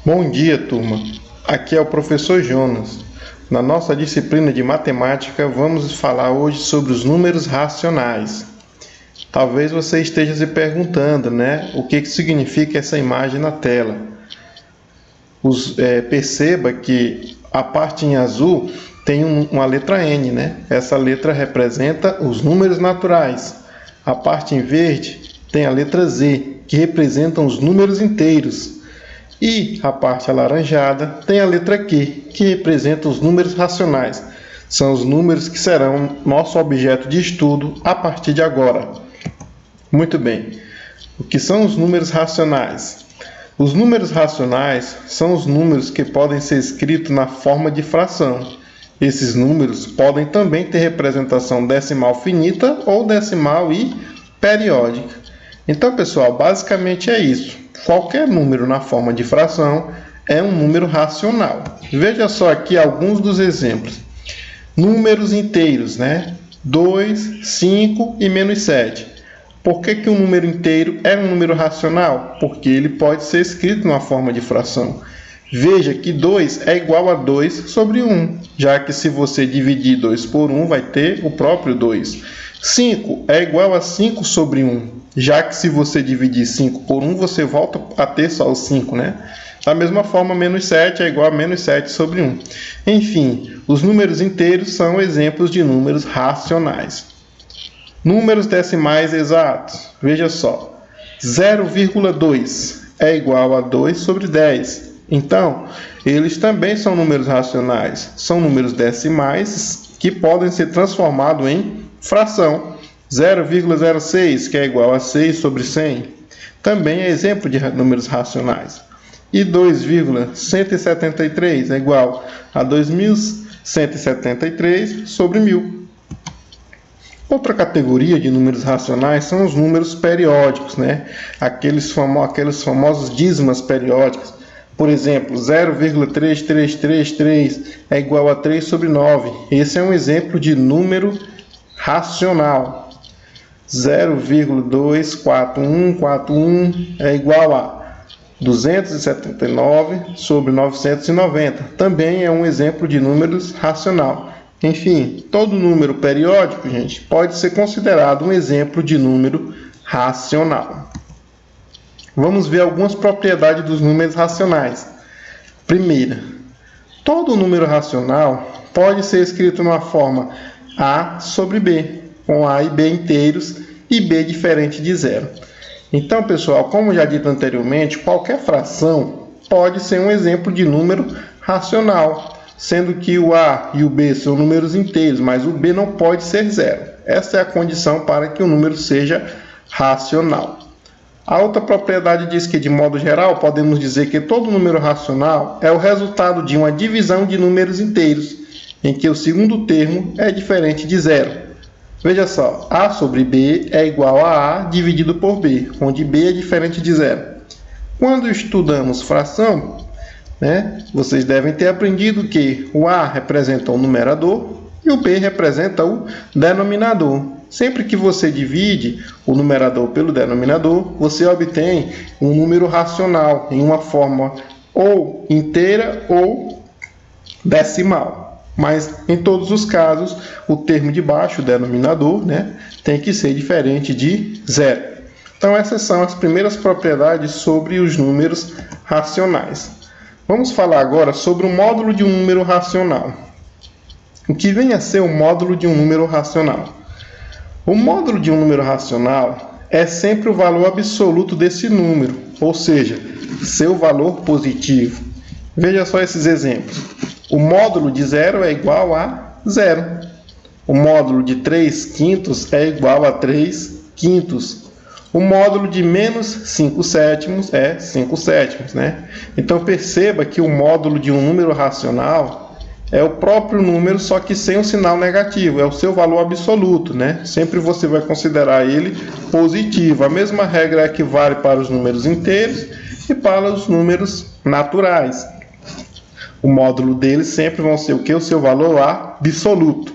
Bom dia, turma. Aqui é o professor Jonas. Na nossa disciplina de matemática, vamos falar hoje sobre os números racionais. Talvez você esteja se perguntando, o que significa essa imagem na tela. Perceba que a parte em azul tem uma letra N, Essa letra representa os números naturais. A parte em verde tem a letra Z, que representa os números inteiros. E a parte alaranjada tem a letra Q, que representa os números racionais. São os números que serão nosso objeto de estudo a partir de agora. Muito bem. O que são os números racionais? Os números racionais são os números que podem ser escritos na forma de fração. Esses números podem também ter representação decimal finita ou decimal e periódica. Então, pessoal, basicamente é isso. Qualquer número na forma de fração é um número racional. Veja só aqui alguns dos exemplos. Números inteiros, 2, 5 e menos 7. Por que um número inteiro é um número racional? Porque ele pode ser escrito numa forma de fração. Veja que 2 é igual a 2 sobre 1, já que se você dividir 2 por 1, vai ter o próprio 2. 5 é igual a 5 sobre 1, já que se você dividir 5 por 1, você volta a ter só o 5, Da mesma forma, menos 7 é igual a menos 7 sobre 1. Enfim, os números inteiros são exemplos de números racionais. Números decimais exatos. Veja só, 0,2 é igual a 2 sobre 10. Então, eles também são números racionais. São números decimais que podem ser transformados em fração. 0,06, que é igual a 6 sobre 100, também é exemplo de números racionais. E 2,173 é igual a 2.173 sobre 1.000. Outra categoria de números racionais são os números periódicos, aqueles famosos dízimas periódicas. Por exemplo, 0,3333 é igual a 3 sobre 9. Esse é um exemplo de número racional. 0,24141 é igual a 279 sobre 990. Também é um exemplo de números racional. Enfim, todo número periódico, gente, pode ser considerado um exemplo de número racional. Vamos ver algumas propriedades dos números racionais. Primeira, todo número racional pode ser escrito numa forma A sobre B, com A e B inteiros e B diferente de zero. Então, pessoal, como já dito anteriormente, qualquer fração pode ser um exemplo de número racional, sendo que o A e o B são números inteiros, mas o B não pode ser zero. Essa é a condição para que o número seja racional. A outra propriedade diz que, de modo geral, podemos dizer que todo número racional é o resultado de uma divisão de números inteiros, em que o segundo termo é diferente de zero. Veja só, A sobre B é igual a A dividido por B, onde B é diferente de zero. Quando estudamos fração, vocês devem ter aprendido que o A representa o numerador e o B representa o denominador. Sempre que você divide o numerador pelo denominador, você obtém um número racional em uma forma ou inteira ou decimal. Mas, em todos os casos, o termo de baixo, o denominador, tem que ser diferente de zero. Então, essas são as primeiras propriedades sobre os números racionais. Vamos falar agora sobre o módulo de um número racional. O que vem a ser o módulo de um número racional? O módulo de um número racional é sempre o valor absoluto desse número, ou seja, seu valor positivo. Veja só esses exemplos. O módulo de 0 é igual a 0. O módulo de 3 quintos é igual a 3 quintos. O módulo de menos 5 sétimos é 5 sétimos, Então, perceba que o módulo de um número racional é o próprio número, só que sem o sinal negativo, é o seu valor absoluto, Sempre você vai considerar ele positivo. A mesma regra equivale para os números inteiros e para os números naturais. O módulo deles sempre vão ser o que? O seu valor absoluto.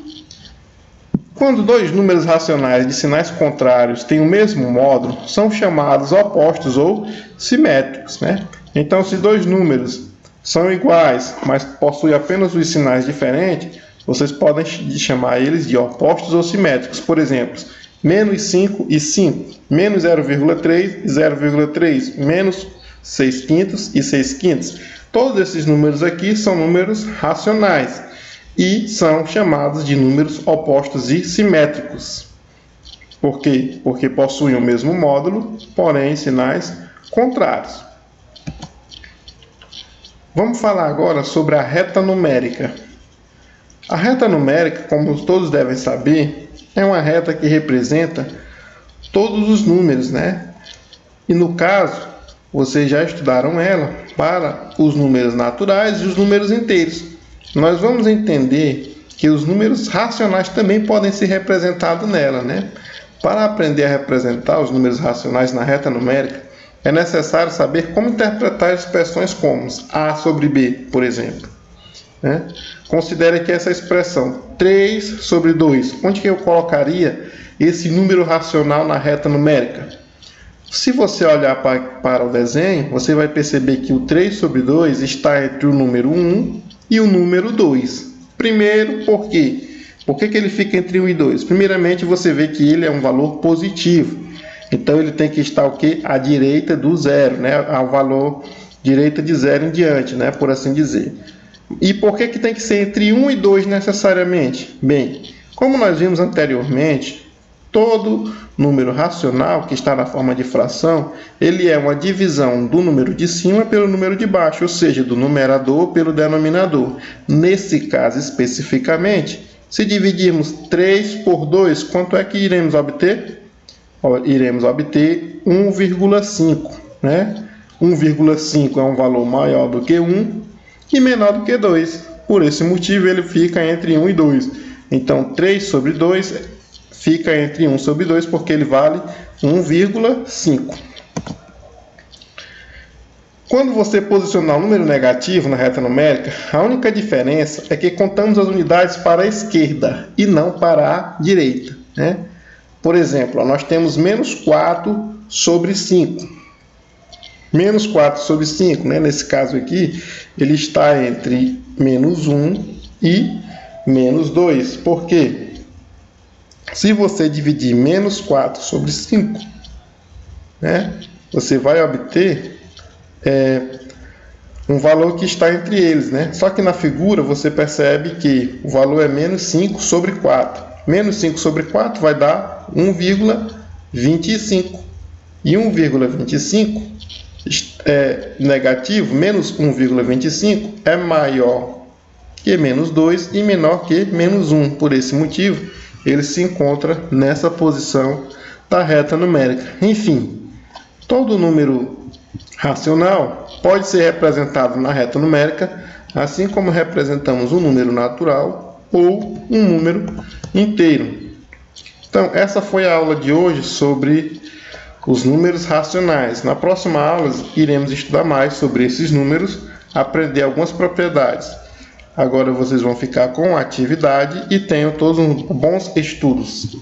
Quando dois números racionais de sinais contrários têm o mesmo módulo, são chamados opostos ou simétricos, né? Então, se dois números são iguais, mas possuem apenas os sinais diferentes, vocês podem chamar eles de opostos ou simétricos. Por exemplo, menos 5 e 5, menos 0,3 e 0,3, menos 6 quintos e 6 quintos. Todos esses números aqui são números racionais e são chamados de números opostos e simétricos. Por quê? Porque possuem o mesmo módulo, porém sinais contrários. Vamos falar agora sobre a reta numérica. A reta numérica, como todos devem saber, é uma reta que representa todos os números, né? E no caso, vocês já estudaram ela para os números naturais e os números inteiros. Nós vamos entender que os números racionais também podem ser representados nela, né? Para aprender a representar os números racionais na reta numérica, é necessário saber como interpretar expressões como A sobre B, por exemplo, né? Considere que essa expressão 3 sobre 2, onde que eu colocaria esse número racional na reta numérica? Se você olhar para o desenho, você vai perceber que o 3 sobre 2 está entre o número 1 e o número 2. Primeiro, por quê? Por que ele fica entre 1 e 2? Primeiramente, você vê que ele é um valor positivo. Então, ele tem que estar o quê? À direita do zero, né? Ao valor direita de zero em diante, né? Por assim dizer. E por que tem que ser entre 1 e 2 necessariamente? Bem, como nós vimos anteriormente, todo número racional que está na forma de fração, ele é uma divisão do número de cima pelo número de baixo, ou seja, do numerador pelo denominador. Nesse caso especificamente, se dividirmos 3 por 2, quanto é que iremos obter? Iremos obter 1,5, né? 1,5 é um valor maior do que 1 e menor do que 2. Por esse motivo, ele fica entre 1 e 2. Então, 3 sobre 2 fica entre 1 sobre 2, porque ele vale 1,5. Quando você posicionar um número negativo na reta numérica, a única diferença é que contamos as unidades para a esquerda e não para a direita, né? Por exemplo, nós temos menos 4 sobre 5. Menos 4 sobre 5, né? Nesse caso aqui, ele está entre menos 1 e menos 2. Por quê? Se você dividir menos 4 sobre 5, né? Você vai obter um valor que está entre eles, né? Só que na figura você percebe que o valor é menos 5 sobre 4. Menos 5 sobre 4 vai dar 1,25. E 1,25 negativo, menos 1,25 é maior que menos 2 e menor que menos 1. Por esse motivo, ele se encontra nessa posição da reta numérica. Enfim, todo número racional pode ser representado na reta numérica, assim como representamos um número natural ou um número inteiro. Então, essa foi a aula de hoje sobre os números racionais. Na próxima aula, iremos estudar mais sobre esses números, aprender algumas propriedades. Agora vocês vão ficar com a atividade e tenham todos uns bons estudos.